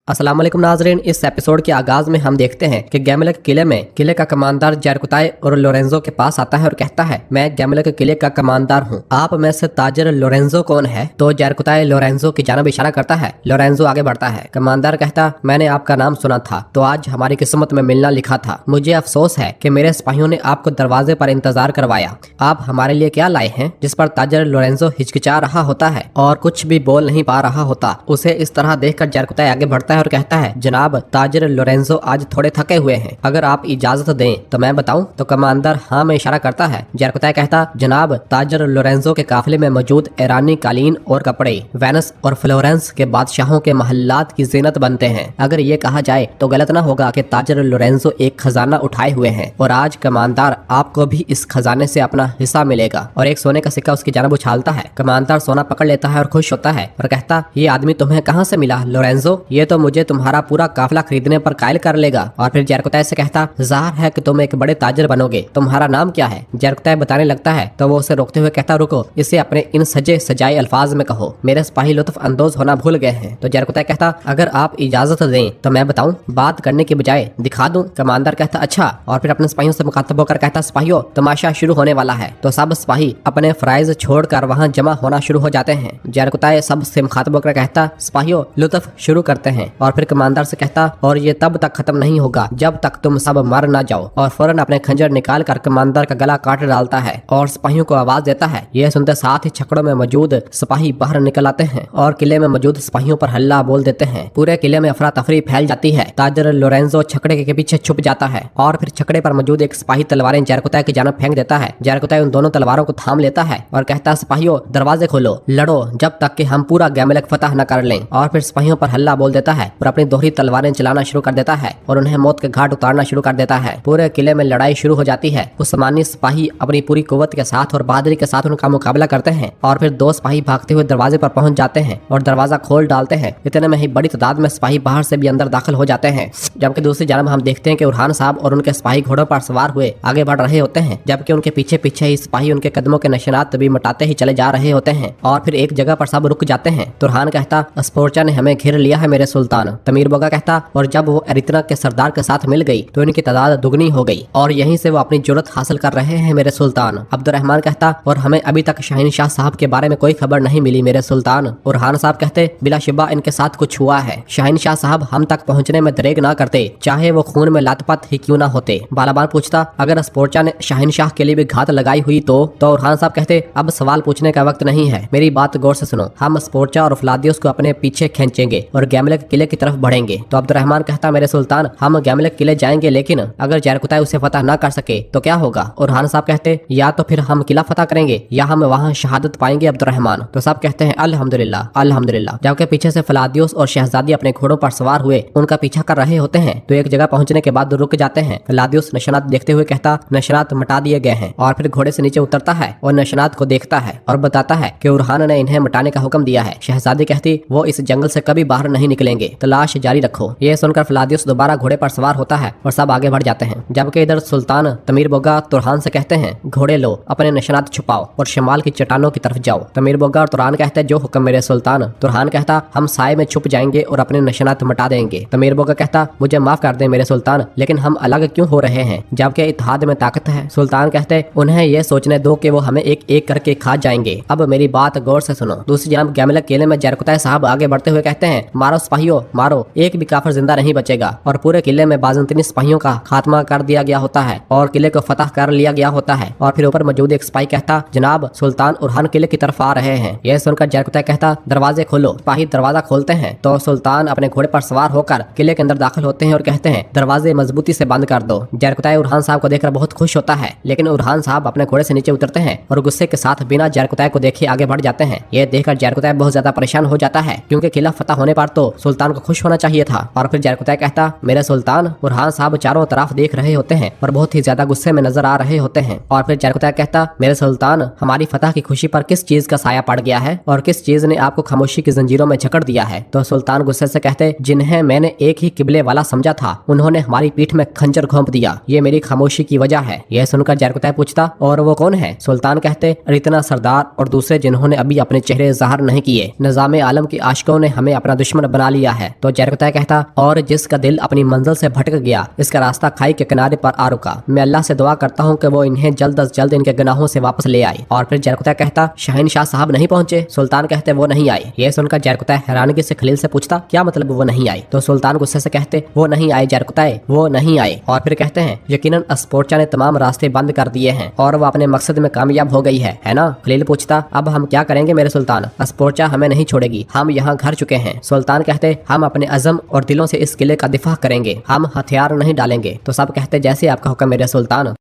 अस्सलाम वालेकुम नाजरीन। इस एपिसोड के आगाज में हम देखते हैं कि गैमलक किले में किले का कमांडर जरकुताई और लोरेंजो के पास आता है और कहता है, मैं गैमलक किले का कमांडर हूँ, आप में से ताजर लोरेंजो कौन है? तो जरकुताई लोरेंजो की जानब इशारा करता है। लोरेंजो आगे बढ़ता है। कमांडर कहता, मैंने आपका नाम सुना था तो आज हमारी किस्मत में मिलना लिखा था। मुझे अफसोस है कि मेरे सिपाहियों ने आपको दरवाजे पर इंतजार करवाया। आप हमारे लिए क्या लाए हैं? जिस पर ताजर लोरेंजो हिचकिचा रहा होता है और कुछ भी बोल नहीं पा रहा होता। उसे इस तरह देखकर जरकुताई आगे बढ़ता है और कहता है, जनाब ताजर लोरेंजो आज थोड़े थके हुए हैं, अगर आप इजाजत दें तो मैं बताऊं? तो कमांडर हाँ में इशारा करता है। जरकुताई कहता, जनाब ताजर लोरेंजो के काफिले में मौजूद ईरानी कालीन और कपड़े वेनिस और फ्लोरेंस के बादशाहों के महल्लात की जीनत बनते हैं। अगर ये कहा जाए तो गलत ना होगा कि ताजर लोरेंजो एक खजाना उठाए हुए हैं और आज कमांडर आपको भी इस खजाने से अपना हिस्सा मिलेगा। और एक सोने का सिक्का उसकी जानब उछालता है। कमांडर सोना पकड़ लेता है और खुश होता है और कहता, ये आदमी तुम्हें कहाँ से मिला लोरेंजो? ये तो मुझे तुम्हारा पूरा काफिला खरीदने पर कायल कर लेगा। और फिर जरकुताई से कहता, ज़ाहिर है कि तुम एक बड़े ताजर बनोगे, तुम्हारा नाम क्या है? जरकुताई बताने लगता है तो वो उसे रोकते हुए कहता, रुको, इसे अपने इन सजे सजाए अल्फाज में कहो, मेरे सिपाही लुत्फ अंदोज होना भूल गए हैं। तो जरकुताई कहता, अगर आप इजाजत दें तो मैं बताऊं, बात करने की बजाय दिखा दूं? कमांडर कहता, अच्छा। और फिर अपने सिपाहियों से मुखातब होकर कहता, सिपाहियों तमाशा शुरू होने वाला है। तो सब सिपाही अपने फराइज छोड़कर वहां जमा होना शुरू हो जाते हैं। जरकुताई सब से मुखातब होकर कहता, सिपाहियों लुत्फ शुरू करते हैं। और फिर कमांडर से कहता, और ये तब तक खत्म नहीं होगा जब तक तुम सब मर ना जाओ। और फौरन अपने खंजर निकाल कर कमांडर का गला काट डालता है और सिपाहियों को आवाज देता है। यह सुनते साथ ही छकड़ों में मौजूद सिपाही बाहर निकल आते हैं और किले में मौजूद सिपाहियों पर हल्ला बोल देते हैं। पूरे किले में अफरा तफरी फैल जाती है। ताजर लोरेंजो छकड़े के पीछे छुप जाता है और फिर छकड़े पर मौजूद एक सिपाही तलवारें जरकुताई की जानब फेंक देता है। जरकुताई उन दोनों तलवारों को थाम लेता है और कहता, सिपाहियों दरवाजे खोलो, लड़ो जब तक कि हम पूरा गैमलक फतह न कर लें। और फिर सिपाहियों पर हल्ला बोल देता है और अपनी दोहरी तलवारें चलाना शुरू कर देता है और उन्हें मौत के घाट उतारना शुरू कर देता है। पूरे किले में लड़ाई शुरू हो जाती है। उस्मानी सिपाही अपनी पूरी कुव्वत के साथ और बहादुरी के साथ उनका मुकाबला करते हैं और फिर दो सिपाही भागते हुए दरवाजे पर पहुंच जाते हैं और दरवाजा खोल डालते हैं। इतने में ही बड़ी तादाद में सिपाही बाहर से भी अंदर दाखिल हो जाते हैं। जबकि दूसरी जानब हम देखते हैं कि उरहान साहब और उनके सिपाही घोड़ों पर सवार हुए आगे बढ़ रहे होते हैं, जबकि उनके पीछे पीछे ही सिपाही उनके कदमों के निशानात भी मिटाते ही चले जा रहे होते हैं। और फिर एक जगह पर सब रुक जाते हैं। तो उरहान कहता, स्पोर्चा ने हमें घेर लिया है मेरे सुल्तान। तमीर बोगा कहता, और जब वो एरित्रा के सरदार के साथ मिल गई तो इनकी तादाद दुगनी हो गई और यहीं से वो अपनी जुर्रत हासिल कर रहे हैं मेरे सुल्तान। अब्दुर्रहमान कहता, और हमें अभी तक शाहीन शाह साहब के बारे में कोई खबर नहीं मिली मेरे सुल्तान। उरहान साहब कहते, बिलाशुबा इनके साथ कुछ हुआ है। शाहीन शाह साहब हम तक पहुंचने में दरेग ना करते, चाहे वो खून में लातपत ही क्यों ना होते। बालाबान पूछता, अगर स्पोर्चा ने शाहीन शाह के लिए भी घात लगाई हुई तो उरहान साहब कहते, अब सवाल पूछने का वक्त नहीं है, मेरी बात गौर से सुनो। हम स्पोर्चा और फ्लादियोस को अपने पीछे खींचेंगे और गैमलक किले की तरफ बढ़ेंगे। तो अब्दुर्रहमान कहता, मेरे सुल्तान हम गैमलक किले जाएंगे, लेकिन अगर जरकुताई उसे फतह ना कर सके तो क्या होगा? उरहान साहब कहते, या तो फिर हम किला फतह करेंगे या हम वहाँ शहादत पाएंगे अब्दुर्रहमान। तो सब कहते हैं अल्हम्दुलिल्लाह अल्हम्दुलिल्लाह। जबकि पीछे से फ्लादियोस और शहजादी अपने घोड़ों पर सवार हुए उनका पीछा कर रहे होते हैं। तो एक जगह पहुंचने के बाद रुक जाते हैं। फ्लादियोस निशानात देखते हुए कहता, निशानात मिटा दिए गए हैं। और फिर घोड़े से नीचे उतरता है और निशानात को देखता है और बताता है कि उरहान ने इन्हें मिटाने का हुक्म दिया है। शहजादी कहती, वो इस जंगल से कभी बाहर नहीं निकलेंगे, तलाश जारी रखो। ये सुनकर फ्लादियोस दोबारा घोड़े पर सवार होता है और सब आगे बढ़ जाते हैं। जबकि इधर सुल्तान तमीर बोगा तुरहान से कहते हैं, घोड़े लो, अपने निशानात छुपाओ और शमाल की चट्टानों की तरफ जाओ। तमीर बोगा और तुरहान कहते हैं, जो हुक्म मेरे सुल्तान। तुरहान कहता, हम साए में छुप जाएंगे और अपने निशानात मिटा देंगे। तमीर बोगा कहता, मुझे माफ कर दे मेरे सुल्तान, लेकिन हम अलग क्यों हो रहे हैं जबकि इत्तेहाद में ताकत है? सुल्तान कहते, उन्हें ये सोचने दो कि वो हमें एक एक करके खा जाएंगे। अब मेरी बात गौर से सुनो। दूसरी जानब गैमलक किले में जरकुताई साहब आगे बढ़ते हुए कहते हैं, मारो सिपाहियों मारो, एक भी काफिर जिंदा नहीं बचेगा। और पूरे किले में बाज़ंतीनी सिपाहियों का खात्मा कर दिया गया होता है और किले को फतह कर लिया गया होता है। और फिर ऊपर मौजूद एक सिपाही कहता, जनाब सुल्तान उरहान किले की तरफ आ रहे हैं। यह सुनकर जरकुताई कहता, दरवाजे खोलो। सिपाही दरवाजा खोलते हैं तो सुल्तान अपने घोड़े पर सवार होकर किले के अंदर दाखिल होते हैं और कहते हैं, दरवाजे मजबूती से बंद कर दो। जरकुताई उरहान साहब को देखकर बहुत खुश होता है, लेकिन उरहान साहब अपने घोड़े से नीचे उतरते हैं और गुस्से के साथ बिना जरकुताई को देखे आगे बढ़ जाते हैं। यह देखकर जरकुताई बहुत ज्यादा परेशान हो जाता है, क्योंकि किला फतह होने पर तो सुल्तान को खुश होना चाहिए था। और फिर जरकुताई कहता, मेरे सुल्तान। उरहान साहब चारों तरफ देख रहे होते हैं और बहुत ही ज्यादा गुस्से में नजर आ रहे होते हैं। और फिर जरकुताई कहता, मेरे सुल्तान, हमारी फतह की खुशी पर किस चीज का साया पड़ गया है और किस चीज ने आपको खामोशी की जंजीरों में जकड़ दिया है? तो सुल्तान गुस्से से कहते, जिन्हें मैंने एक ही किबले वाला समझा था उन्होंने हमारी पीठ में खंजर घोंप दिया, ये मेरी खामोशी की वजह है। यह सुनकर जरकुताई पूछता, और वो कौन है? सुल्तान कहते, रितना सरदार और दूसरे जिन्होंने अभी अपने चेहरे ज़ाहिर नहीं किए। निज़ाम आलम के आशिकों ने हमें अपना दुश्मन बना लिया है। तो जरकुतै कहता, और जिसका दिल अपनी मंजिल से भटक गया, इसका रास्ता खाई के किनारे पर आ रुका। मैं अल्लाह से दुआ करता हूँ कि वो इन्हें जल्द अज जल्द इनके गुनाहों से वापस ले आए। और फिर जरकुतै कहता, शहनशाह साहब नहीं पहुंचे? सुल्तान कहते, वो नहीं आए। ये सुनकर जरकुतै हैरानगी से खलील से पूछता, क्या मतलब वो नहीं आए? तो सुल्तान गुस्से से कहते, वो नहीं आए जरकुतै, वो नहीं आए। और फिर कहते हैं, यकीनन अस्पोर्चा ने तमाम रास्ते बंद कर दिए हैं और वो अपने मकसद में कामयाब हो गई है ना? खलील पूछता, अब हम क्या करेंगे मेरे सुल्तान? अस्पोर्चा हमें नहीं छोड़ेगी, हम यहाँ घर चुके हैं। सुल्तान कहते, हम अपने अज़म और दिलों से इस किले का दिफा करेंगे, हम हथियार नहीं डालेंगे। तो सब कहते, जैसे आपका हुक्म मेरे सुल्तान।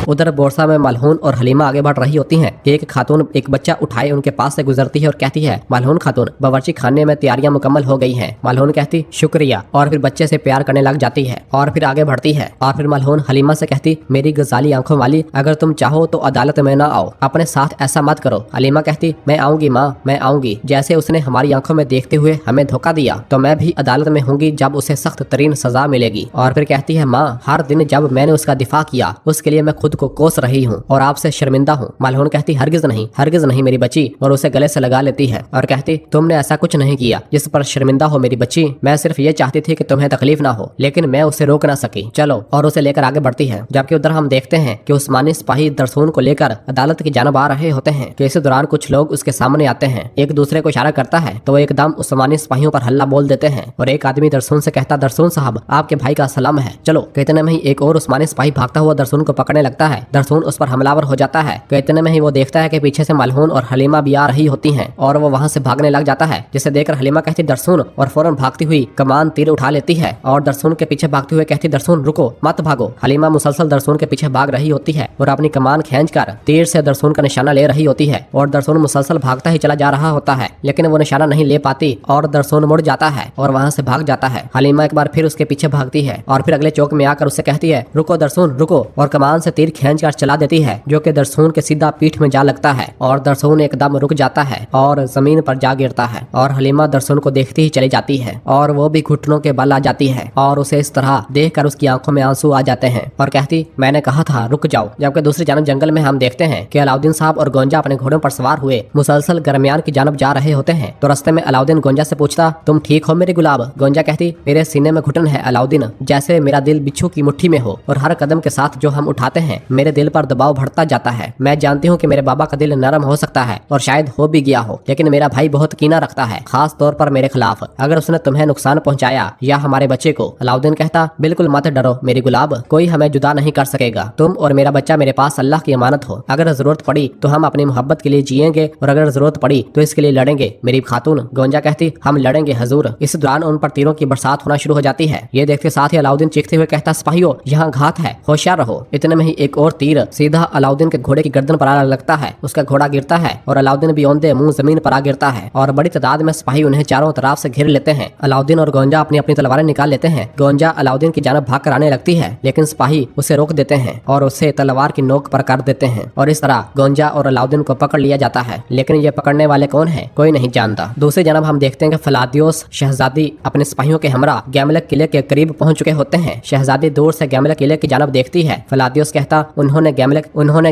उधर बोरसा में मलहून और हलीमा आगे बढ़ रही होती हैं। एक खातून एक बच्चा उठाए उनके पास से गुजरती है और कहती है, मलहून खातून, बावर्ची खाने में तैयारियां मुकम्मल हो गई हैं। मलहून कहती, शुक्रिया, और फिर बच्चे से प्यार करने लग जाती है और फिर आगे बढ़ती है। और फिर मलहून हलीमा से कहती, मेरी गजाली आंखों वाली, अगर तुम चाहो तो अदालत में ना आओ, अपने साथ ऐसा मत करो। हलीमा कहती, मैं आऊंगी माँ, मैं आऊंगी। जैसे उसने हमारी आंखों में देखते हुए हमें धोखा दिया, तो मैं भी अदालत में होंगी जब उसे सख्त तरीन सजा मिलेगी। और फिर कहती है, माँ, हर दिन जब मैंने उसका दिफा किया, उसके लिए मैं खुद को कोस रही हूँ और आपसे शर्मिंदा हूँ। मलहून कहती, हरगिज नहीं मेरी बच्ची, और उसे गले से लगा लेती है और कहती, तुमने ऐसा कुछ नहीं किया जिस पर शर्मिंदा हो मेरी बच्ची। मैं सिर्फ ये चाहती थी कि तुम्हें तकलीफ ना हो, लेकिन मैं उसे रोक ना सकी। चलो, और उसे लेकर आगे बढ़ती है। जबकि उधर हम देखते हैं कि उस्मानी सिपाही दरसून को लेकर अदालत की जानब आ रहे होते हैं कि इस दौरान कुछ लोग उसके सामने आते हैं। एक दूसरे को इशारा करता है तो वो एकदम उस्मानी सिपाहियों पर हल्ला बोल देते हैं और एक आदमी दरसून से कहता, दरसून साहब, आपके भाई का सलाम है। चलो, कहते में ही एक और उस्मानी सिपाही भागता हुआ दरसून को पकड़ने लगता है। दरसून उस पर हमलावर हो जाता है। इतने में ही वो देखता है कि पीछे से मलहून और हलीमा भी आ रही होती हैं और वो वहां से भागने लग जाता है, जिसे देखकर हलीमा कहती, दरसून, और फौरन भागती हुई कमान तीर उठा लेती है और दरसून के पीछे भागते हुए कहती, दरसून रुको, मत भागो। हलीमा मुसलसल दरसून के पीछे भाग रही होती है और अपनी कमान खींचकर तीर से दरसून का निशाना ले रही होती है और दरसून मुसलसल भागता ही चला जा रहा होता है, लेकिन वो निशाना नहीं ले पाती और दरसून मुड़ जाता है और वहां से भाग जाता है। हलीमा एक बार फिर उसके पीछे भागती है और फिर अगले चौक में आकर उससे कहती है, रुको दरसून रुको, और कमान से तीर खींचकर चला देती है, जो कि दरसून के सीधा पीठ में जा लगता है और दरसून एकदम रुक जाता है और जमीन पर जा गिरता है। और हलीमा दरसून को देखती ही चली जाती है और वो भी घुटनों के बल आ जाती है और उसे इस तरह देखकर उसकी आंखों में आंसू आ जाते हैं और कहती, मैंने कहा था रुक जाओ। जबकि दूसरी जानब जंगल में हम देखते हैं कि अलाउद्दीन साहब और गोंजा अपने घोड़ों पर सवार हुए मुसलसल गरमियान की जानब जा रहे होते हैं। तो रास्ते में अलाउद्दीन गोंजा से पूछता, तुम ठीक हो मेरी गुलाब? गोंजा कहती, मेरे सीने में घुटन है अलाउद्दीन, जैसे मेरा दिल बिच्छू की मुट्ठी में हो और हर कदम के साथ जो हम उठाते हैं मेरे दिल पर दबाव बढ़ता जाता है। मैं जानती हूँ कि मेरे बाबा का दिल नरम हो सकता है और शायद हो भी गया हो, लेकिन मेरा भाई बहुत कीना रखता है, खास तौर पर मेरे खिलाफ। अगर उसने तुम्हें नुकसान पहुंचाया या हमारे बच्चे को। अलाउद्दीन कहता, बिल्कुल मत डरो मेरी गुलाब, कोई हमें जुदा नहीं कर सकेगा। तुम और मेरा बच्चा मेरे पास अल्लाह की अमानत हो। अगर जरूरत पड़ी तो हम अपनी मोहब्बत के लिए जिएंगे और अगर जरूरत पड़ी तो इसके लिए लड़ेंगे मेरी खातून। गोंजा कहती, हम लड़ेंगे हजूर। इस दौरान उन पर तीरों की बरसात होना शुरू हो जाती है। ये देखते साथ ही अलाउद्दीन चीखते हुए कहता, सिपाहियों, यहाँ घात है, होशियार रहो। इतने में ही एक और तीर सीधा अलाउद्दीन के घोड़े की गर्दन पर आ लगता है। उसका घोड़ा गिरता है और अलाउद्दीन भी औंधे मुंह जमीन पर आ गिरता है और बड़ी तादाद में सिपाही उन्हें चारों तरफ से घेर लेते हैं। अलाउद्दीन और गोंजा अपनी अपनी तलवारें निकाल लेते हैं। गोंजा अलाउद्दीन की जानब भाग कर आने लगती है, लेकिन सिपाही उसे रोक देते हैं और उसे तलवार की नोक पर कर देते हैं और इस तरह गोंजा और अलाउद्दीन को पकड़ लिया जाता है। लेकिन ये पकड़ने वाले कौन है, कोई नहीं जानता। दूसरी जानब हम देखते हैं कि फलादियोस शहजादी अपने सिपाहियों के हमरा गैमलक किले के करीब पहुंच चुके होते हैं। शहजादी दूर से गैमलक किले की जानब देखती है। फलादियोस कहता, उन्होंने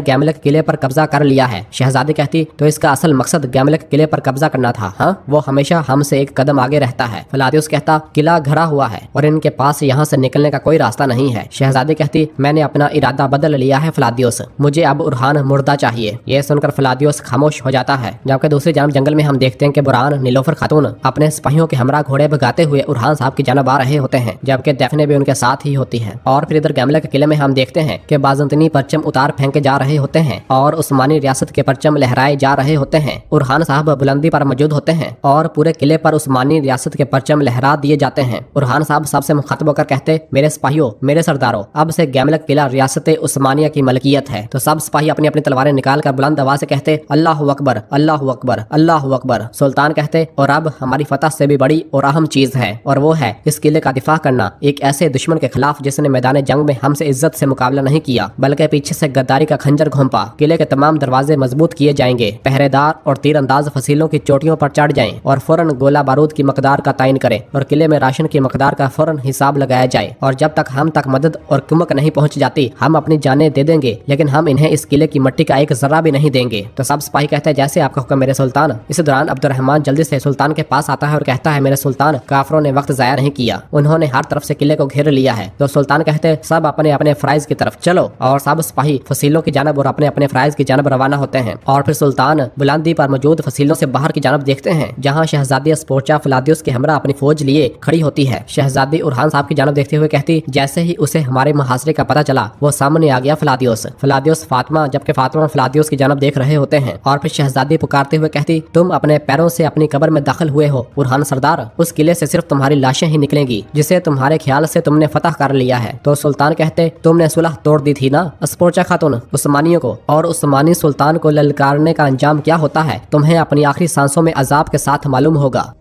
गैमलक किले पर कब्जा कर लिया है। शहजादी कहती, तो इसका असल मकसद गैमलक किले पर कब्जा करना था? हाँ, वो हमेशा हमसे एक कदम आगे रहता है। फलादियोस कहता, किला घरा हुआ है और इनके पास यहाँ से निकलने का कोई रास्ता नहीं है। शहजादी कहती, मैंने अपना इरादा बदल लिया है फलादियोस, मुझे अब उरहान मुर्दा चाहिए। ये सुनकर फलादियोस खामोश हो जाता है। जबकि दूसरी जानब जंगल में हम देखते हैं कि बुरहान नीलोफर खातून अपने सिपाहियों के हमरा घोड़े भगाते हुए उरहान साहब की जानब आ रहे होते हैं, जबकि दैफने भी उनके साथ ही होती है। और फिर इधर गैमलक किले में हम देखते हैं कि बाज़ंतीनी परचम उतार फेंके जा रहे होते हैं और उस्मानी रियासत के परचम लहराए जा रहे होते हैं। उरहान साहब बुलंदी पर मौजूद होते हैं और पूरे किले पर उस्मानी रियासत के परचम लहरा दिए जाते हैं। उरहान साहब सबसे मुखातब होकर कहते, मेरे सिपाहियों, मेरे सरदारों, अब से गैमलक किला रियासत उस्मानिया की मलकियत है। तो सब सिपाही अपनी अपनी तलवारें निकाल कर बुलंद आवाज से कहते, अल्लाहु अकबर, अल्लाहु अकबर, अल्लाहु अकबर। सुल्तान कहते, और अब हमारी फतह से भी बड़ी और अहम चीज है और वो है इस किले का दिफा करना एक ऐसे दुश्मन के खिलाफ जिसने मैदान जंग में हमसे इज्जत से मुकाबला नहीं किया बल्कि पीछे से गद्दारी का खंजर घोंपा। किले के तमाम दरवाजे मजबूत किए जाएंगे, पहरेदार और तीरंदाज फसीलों की चोटियों पर चढ़ जाएं और फौरन गोला बारूद की मकदार का तयन करें और किले में राशन की मकदार का फौरन हिसाब लगाया जाए। और जब तक हम तक मदद और कुमक नहीं पहुंच जाती हम अपनी जानें दे देंगे, लेकिन हम इन्हें इस किले की मट्टी का एक जर्रा भी नहीं देंगे। तो सब सिपाही कहते हैं जैसे आपका हुक्म मेरे सुल्तान। इस दौरान अब्दुर्रहमान जल्दी से सुल्तान के पास आता है और कहता है मेरे सुल्तान, काफरों ने वक्त जाया नहीं किया, उन्होंने हर तरफ से किले को घेर लिया है। तो सुल्तान कहते हैं सब अपने अपने फराइज की तरफ चलो, और सब सिपाही फसीलों की जानब और अपने अपने फराइज की जानब रवाना होते हैं। और फिर सुल्तान बुलंदी पर मौजूद फसीलों से बाहर की जानब देखते हैं जहाँ शहजादी स्पोर्चा फलादियोस के हमरा अपनी फौज लिए खड़ी होती है। शहजादी उरहान साहब की जानब देखते हुए कहती जैसे ही उसे हमारे मुहासरे का पता चला वो सामने आ गया फलादियोस फातिमा, जबकि फातिमा फलादियोस की जानब देख रहे होते हैं। और फिर शहजादी पुकारते हुए कहती तुम अपने पैरों से अपनी कब्र में दाखिल हुए हो उरहान सरदार, उस किले से सिर्फ तुम्हारी लाशें ही निकलेंगी जिसे तुम्हारे ख्याल से तुमने फतह कर लिया है। तो सुल्तान कहते तुमने सुलह तोड़ दी थी ना स्पोर्चा खातून उस्मानियों को, और उस्मानी सुल्तान को ललकारने का अंजाम क्या होता है तुम्हें अपनी आखिरी सांसों में अजाब के साथ मालूम होगा।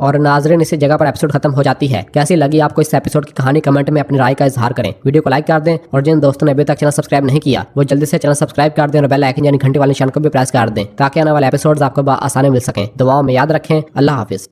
और नाजरीन इसी जगह पर एपिसोड खत्म हो जाती है। कैसी लगी आपको इस एपिसोड की कहानी कमेंट में अपनी राय का इजहार करें। वीडियो को लाइक कर दें और जिन दोस्तों ने अभी तक चैनल सब्सक्राइब नहीं किया वो जल्दी से चैनल सब्सक्राइब कर दें और बेल आइकन यानी घंटे वाले निशान को भी प्रेस कर दें ताकि आने वाले एपिसोड्स आपको आसानी मिल सकें। दुआओं में याद रखें। अल्लाह हाफिज।